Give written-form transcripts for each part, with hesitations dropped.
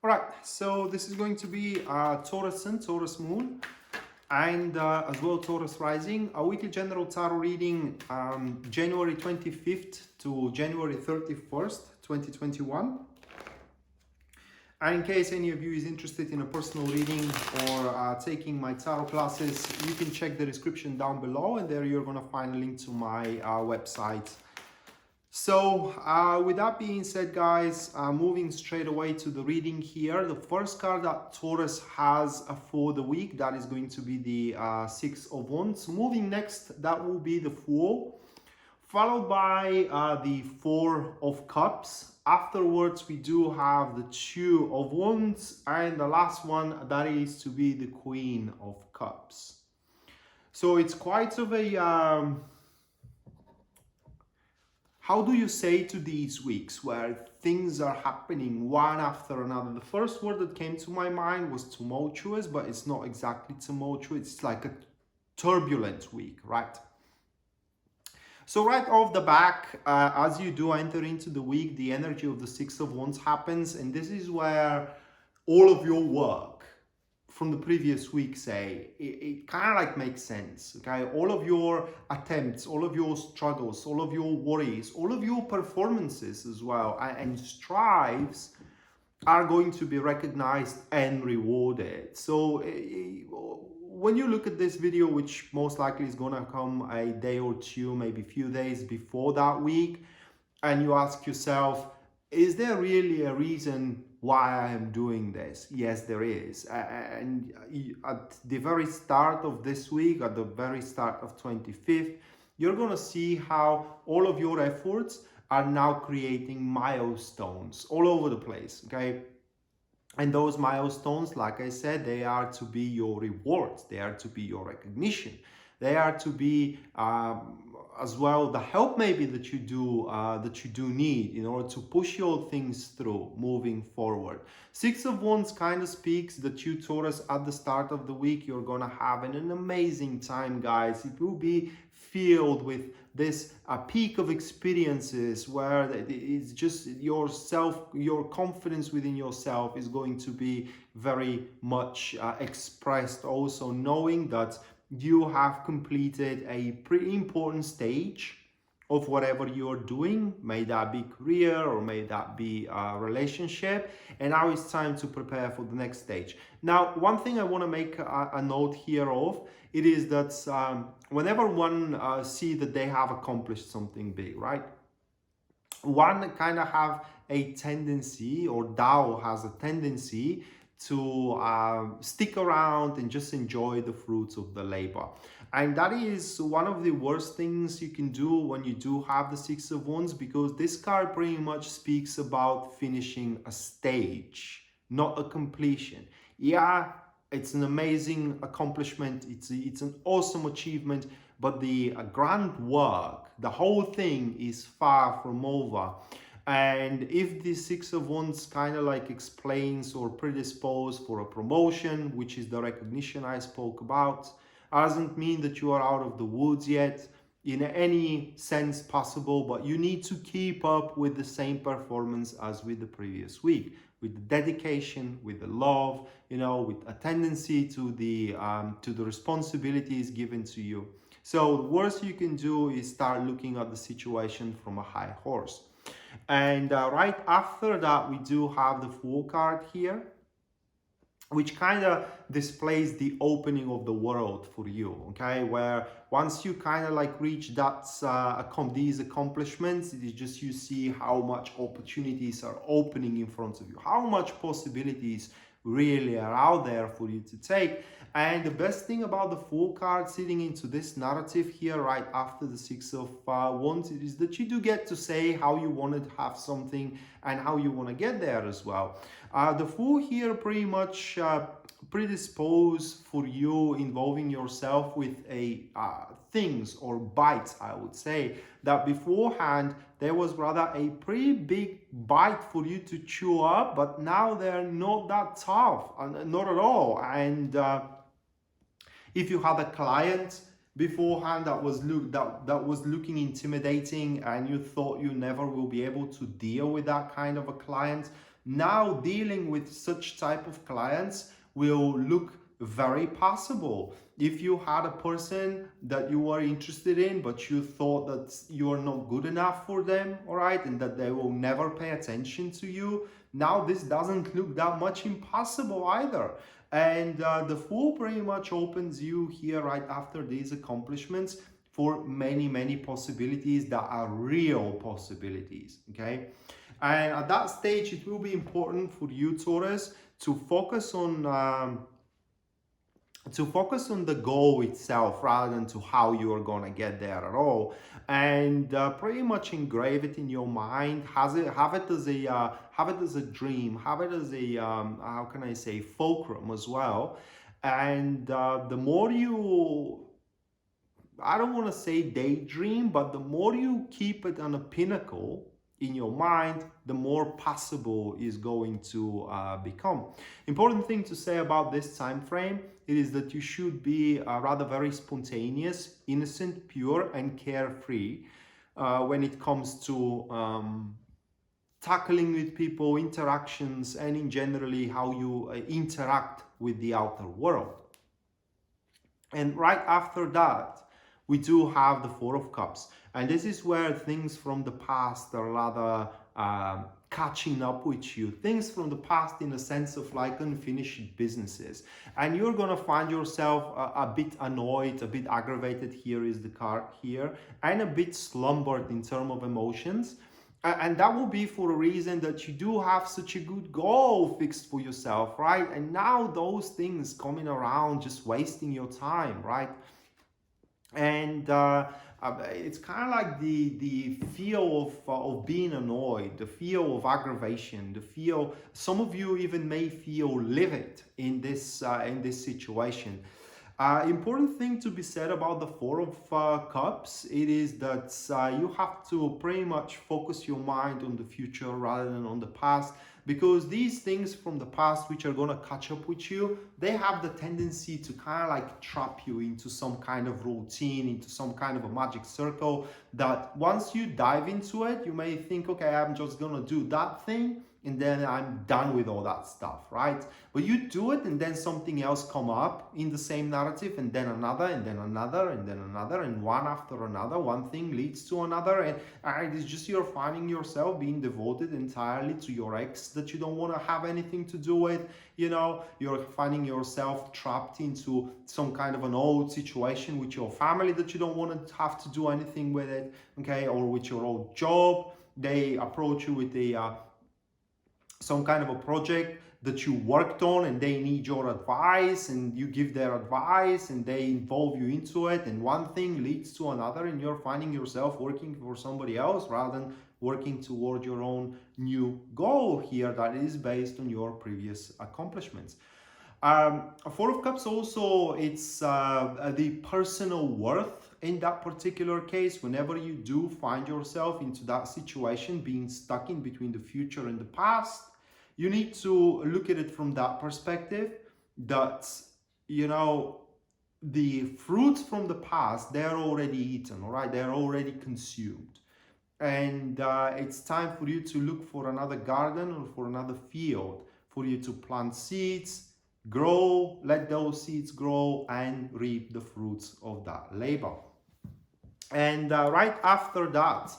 All right, so this is going to be Taurus Sun, Taurus Moon, and as well Taurus Rising, a weekly general tarot reading January 25th to January 31st, 2021. And in case any of you is interested in a personal reading or taking my tarot classes, you can check the description down below, and there you're going to find a link to my website. So with that being said, guys, moving straight away to the reading here. The first card that Taurus has for the week, that is going to be the Six of Wands. Moving next, that will be the Fool, followed by the Four of Cups. Afterwards, we do have the Two of Wands, and the last one, that is to be the Queen of Cups. So it's quite of a... how do you say to these weeks where things are happening one after another? The first word that came to my mind was tumultuous, but it's not exactly tumultuous. It's like a turbulent week, right? So right off the back, as you do enter into the week, the energy of the Six of Wands happens. And this is where all of your work from the previous week, say, it kind of like makes sense, okay? All of your attempts, all of your struggles, all of your worries, all of your performances as well, and strives are going to be recognized and rewarded. So when you look at this video, which most likely is gonna come a day or two, maybe a few days before that week, and you ask yourself, is there really a reason why I am doing this? Yes, there is. And at the very start of this week, at the very start of 25th, you're going to see how all of your efforts are now creating milestones all over the place, okay? And those milestones, like I said, they are to be your rewards. They are to be your recognition. They are to be as well the help maybe that you do need in order to push your things through moving forward. Six of Wands kind of speaks that you, Taurus, at the start of the week, you're gonna have an amazing time, guys. It will be filled with this peak of experiences where it's just yourself, your confidence within yourself is going to be very much expressed, also knowing that you have completed a pretty important stage of whatever you're doing, may that be career or may that be a relationship, and now it's time to prepare for the next stage. Now, one thing I want to make a note here of, it is that whenever one see that they have accomplished something big, right? One kind of have a tendency, or Tao has a tendency to stick around and just enjoy the fruits of the labor. And that is one of the worst things you can do when you do have the Six of Wands, because this card pretty much speaks about finishing a stage, not a completion. Yeah, it's an amazing accomplishment, it's an awesome achievement, but the grand work, the whole thing is far from over. And if the Six of Wands kind of like explains or predispose for a promotion, which is the recognition I spoke about, doesn't mean that you are out of the woods yet in any sense possible, but you need to keep up with the same performance as with the previous week, with the dedication, with the love, you know, with a tendency to the responsibilities given to you. So the worst you can do is start looking at the situation from a high horse. And right after that, we do have the Fool card here, which kind of displays the opening of the world for you, okay? Where once you kind of like reach that these accomplishments, it is just you see how much opportunities are opening in front of you, how much possibilities really are out there for you to take. And the best thing about the Fool card sitting into this narrative here right after the Six of Wands is that you do get to say how you want to have something and how you want to get there as well. The Fool here pretty much predisposed for you involving yourself with a things or bites, I would say, that beforehand there was rather a pretty big bite for you to chew up, but now they're not that tough, not at all. And if you had a client beforehand that was looking intimidating and you thought you never will be able to deal with that kind of a client, Now dealing with such type of clients will look very possible. If you had a person that you were interested in, but you thought that you are not good enough for them, all right, and that they will never pay attention to you, now this doesn't look that much impossible either. And the Fool pretty much opens you here right after these accomplishments for many, many possibilities that are real possibilities, okay? And at that stage, it will be important for you, Taurus, to focus on the goal itself rather than to how you are going to get there at all, and pretty much engrave it in your mind. Have it as a dream, have it as a how can I say, fulcrum as well. And the more you, I don't want to say daydream, but the more you keep it on a pinnacle in your mind, the more possible is going to become. Important thing to say about this time frame, it is that you should be rather very spontaneous, innocent, pure, and carefree when it comes to tackling with people, interactions, and in generally how you interact with the outer world. And right after that, we do have the Four of Cups. And this is where things from the past are rather catching up with you. Things from the past in a sense of like unfinished businesses. And you're going to find yourself a bit annoyed, a bit aggravated, here is the card here, and a bit slumbered in terms of emotions. And that will be for a reason that you do have such a good goal fixed for yourself, right? And now those things coming around just wasting your time, right? And it's kind of like the feel of being annoyed, the feel of aggravation, the feel. Some of you even may feel livid in this situation. Important thing to be said about the Four of Cups, it is that you have to pretty much focus your mind on the future rather than on the past, because these things from the past which are going to catch up with you, they have the tendency to kind of like trap you into some kind of routine, into some kind of a magic circle, that once you dive into it, you may think, okay, I'm just going to do that thing and then I'm done with all that stuff, right? But you do it and then something else come up in the same narrative, and then another, and then another, and then another, and one after another, one thing leads to another, and it's just you're finding yourself being devoted entirely to your ex that you don't want to have anything to do with. You know, you're finding yourself trapped into some kind of an old situation with your family that you don't want to have to do anything with it, okay? Or with your old job, they approach you with some kind of a project that you worked on and they need your advice, and you give their advice and they involve you into it, and one thing leads to another, and you're finding yourself working for somebody else rather than working toward your own new goal here that is based on your previous accomplishments. Four of Cups also, it's the personal worth in that particular case. Whenever you do find yourself into that situation, being stuck in between the future and the past, you need to look at it from that perspective, that, you know, the fruits from the past, they're already eaten, all right? They're already consumed. And it's time for you to look for another garden or for another field, for you to plant seeds, grow, let those seeds grow, and reap the fruits of that labor. And right after that,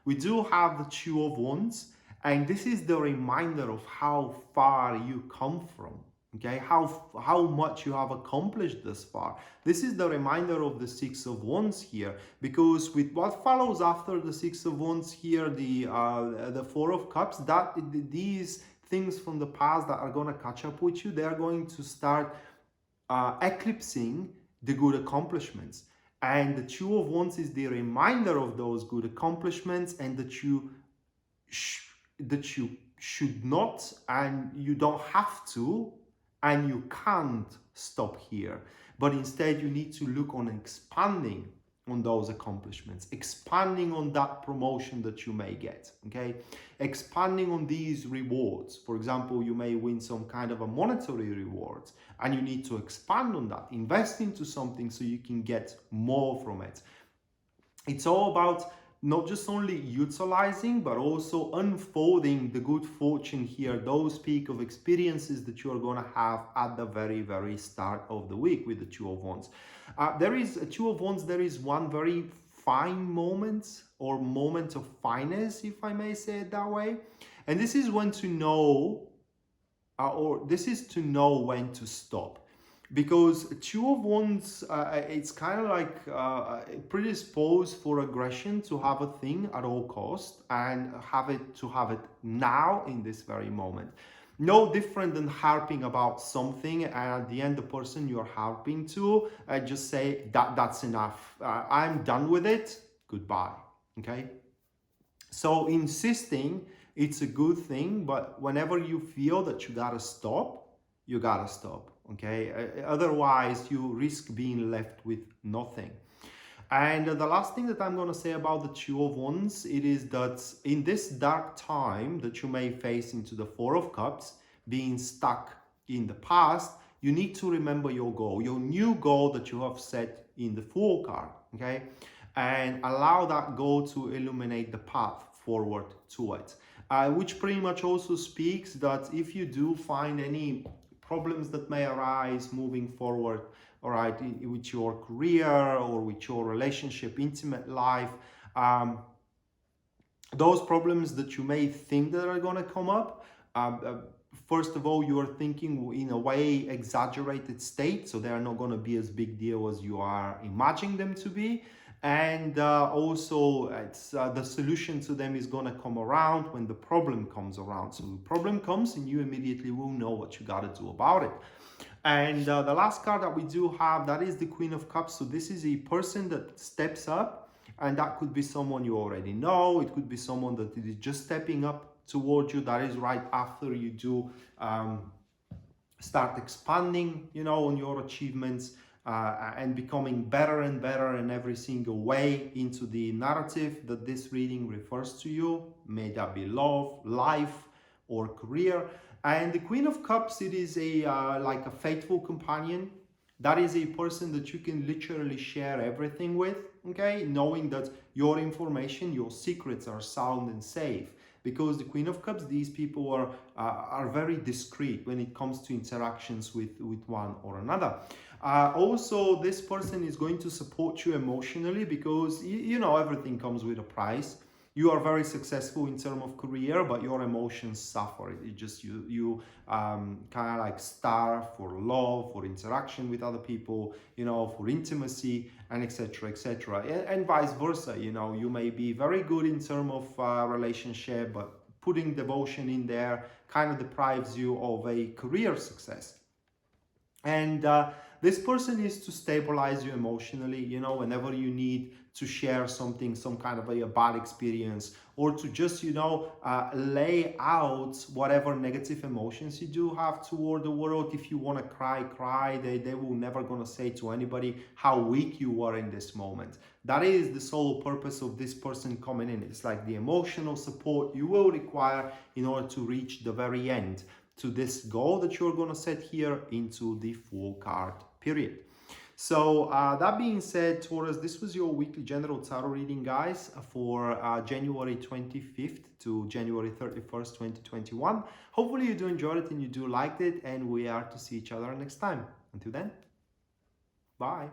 we do have the Two of Wands. And this is the reminder of how far you come from, okay? How much you have accomplished thus far. This is the reminder of the Six of Wands here, because with what follows after the Six of Wands here, the Four of Cups, that these things from the past that are going to catch up with you, they are going to start eclipsing the good accomplishments. And the Two of Wands is the reminder of those good accomplishments, and that you should not, and you don't have to, and you can't stop here, but instead you need to look on expanding on those accomplishments, expanding on that promotion that you may get, okay? Expanding on these rewards. For example, you may win some kind of a monetary rewards, and you need to expand on that, invest into something so you can get more from it. It's all about not just only utilizing, but also unfolding the good fortune here, those peak of experiences that you are going to have at the very, very start of the week with the Two of Wands. There is a Two of Wands, there is one very fine moment or moment of fineness, if I may say it that way. And this is when to know, this is to know when to stop. Because Two of Wands, it's kind of like predisposed for aggression, to have a thing at all cost and have it now in this very moment. No different than harping about something, and at the end the person you're harping to just say that's enough. I'm done with it. Goodbye. Okay. So insisting, it's a good thing, but whenever you feel that you gotta stop, you gotta stop. Okay, otherwise you risk being left with nothing. And the last thing that I'm going to say about the Two of Wands, it is that in this dark time that you may face into the Four of Cups, being stuck in the past, you need to remember your goal, your new goal that you have set in the Fool card. Okay, and allow that goal to illuminate the path forward to it, which pretty much also speaks that if you do find any problems that may arise moving forward, all right, with your career or with your relationship, intimate life, those problems that you may think that are going to come up, first of all, you are thinking in a way exaggerated state, so they are not going to be as big deal as you are imagining them to be. And also it's the solution to them is going to come around when the problem comes around. So the problem comes and you immediately will know what you got to do about it. And the last card that we do have, that is the Queen of Cups. So this is a person that steps up, and that could be someone you already know. It could be someone that is just stepping up towards you. That is right after you do start expanding, you know, on your achievements. And becoming better and better in every single way into the narrative that this reading refers to you. May that be love, life, or career. And the Queen of Cups, it is a like a faithful companion. That is a person that you can literally share everything with, okay? Knowing that your information, your secrets are sound and safe. Because the Queen of Cups, these people are very discreet when it comes to interactions with one or another. Also, this person is going to support you emotionally, because you know everything comes with a price. You are very successful in terms of career, but your emotions suffer. It just you kind of like starve for love, for interaction with other people, you know, for intimacy, and etc., etc. And vice versa. You know, you may be very good in terms of relationship, but putting devotion in there kind of deprives you of a career success. And this person is to stabilize you emotionally, you know, whenever you need to share something, some kind of a bad experience, or to just, you know, lay out whatever negative emotions you do have toward the world. If you want to cry, they will never gonna say to anybody how weak you are in this moment. That is the sole purpose of this person coming in. It's like the emotional support you will require in order to reach the very end, to this goal that you're going to set here into the Fool card period. So that being said, Taurus, this was your weekly general tarot reading, guys, for January 25th to January 31st, 2021. Hopefully you do enjoy it and you do like it, and we are to see each other next time. Until then, bye.